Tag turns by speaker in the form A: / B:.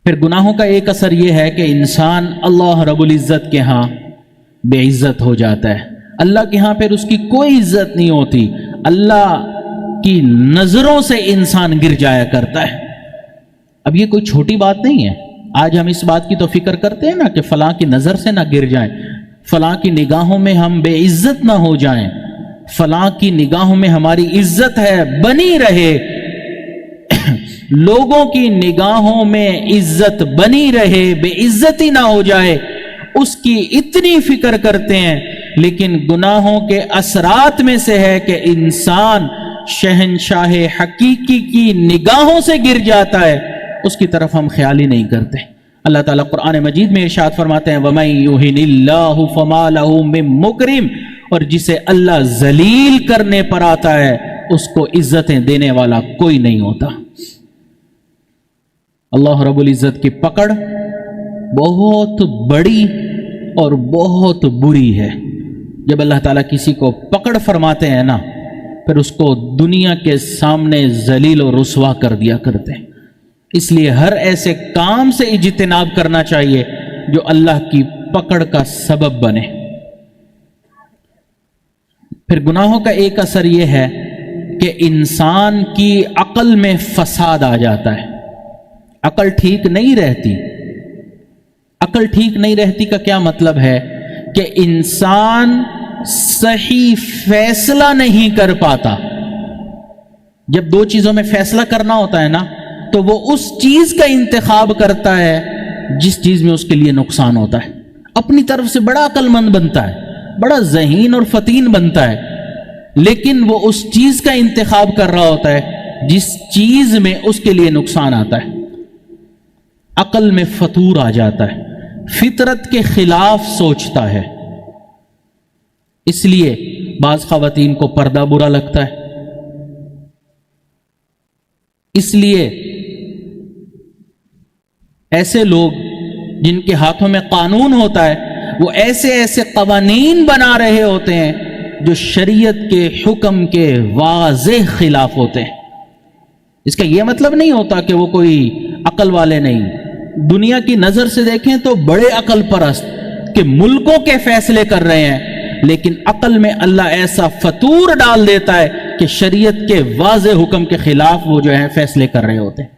A: پھر گناہوں کا ایک اثر یہ ہے کہ انسان اللہ رب العزت کے ہاں بے عزت ہو جاتا ہے، اللہ کے ہاں پھر اس کی کوئی عزت نہیں ہوتی، اللہ کی نظروں سے انسان گر جایا کرتا ہے۔ اب یہ کوئی چھوٹی بات نہیں ہے، آج ہم اس بات کی تو فکر کرتے ہیں نا کہ فلاں کی نظر سے نہ گر جائیں، فلاں کی نگاہوں میں ہم بے عزت نہ ہو جائیں، فلاں کی نگاہوں میں ہماری عزت ہے بنی رہے، لوگوں کی نگاہوں میں عزت بنی رہے، بے عزتی نہ ہو جائے، اس کی اتنی فکر کرتے ہیں۔ لیکن گناہوں کے اثرات میں سے ہے کہ انسان شہنشاہ حقیقی کی نگاہوں سے گر جاتا ہے، اس کی طرف ہم خیال ہی نہیں کرتے۔ اللہ تعالیٰ قرآن مجید میں ارشاد فرماتے ہیں وَمَن يُهِنِ اللَّهُ فَمَا لَهُ مِن مُكْرِمٍ، اور جسے اللہ ذلیل کرنے پر آتا ہے اس کو عزتیں دینے والا کوئی نہیں ہوتا۔ اللہ رب العزت کی پکڑ بہت بڑی اور بہت بری ہے۔ جب اللہ تعالیٰ کسی کو پکڑ فرماتے ہیں نا، پھر اس کو دنیا کے سامنے ذلیل و رسوا کر دیا کرتے ہیں۔ اس لیے ہر ایسے کام سے اجتناب کرنا چاہیے جو اللہ کی پکڑ کا سبب بنے۔ پھر گناہوں کا ایک اثر یہ ہے کہ انسان کی عقل میں فساد آ جاتا ہے، عقل ٹھیک نہیں رہتی۔ عقل ٹھیک نہیں رہتی کا کیا مطلب ہے کہ انسان صحیح فیصلہ نہیں کر پاتا۔ جب دو چیزوں میں فیصلہ کرنا ہوتا ہے نا، تو وہ اس چیز کا انتخاب کرتا ہے جس چیز میں اس کے لیے نقصان ہوتا ہے، اپنی طرف سے بڑا عقل مند بنتا ہے، بڑا ذہین اور فطین بنتا ہے، لیکن وہ اس چیز کا انتخاب کر رہا ہوتا ہے جس چیز میں اس کے لیے نقصان آتا ہے۔ عقل میں فتور آ جاتا ہے، فطرت کے خلاف سوچتا ہے۔ اس لیے بعض خواتین کو پردہ برا لگتا ہے، اس لیے ایسے لوگ جن کے ہاتھوں میں قانون ہوتا ہے وہ ایسے ایسے قوانین بنا رہے ہوتے ہیں جو شریعت کے حکم کے واضح خلاف ہوتے ہیں۔ اس کا یہ مطلب نہیں ہوتا کہ وہ کوئی عقل والے نہیں، دنیا کی نظر سے دیکھیں تو بڑے عقل پرست کہ ملکوں کے فیصلے کر رہے ہیں، لیکن عقل میں اللہ ایسا فطور ڈال دیتا ہے کہ شریعت کے واضح حکم کے خلاف وہ جو ہے فیصلے کر رہے ہوتے ہیں۔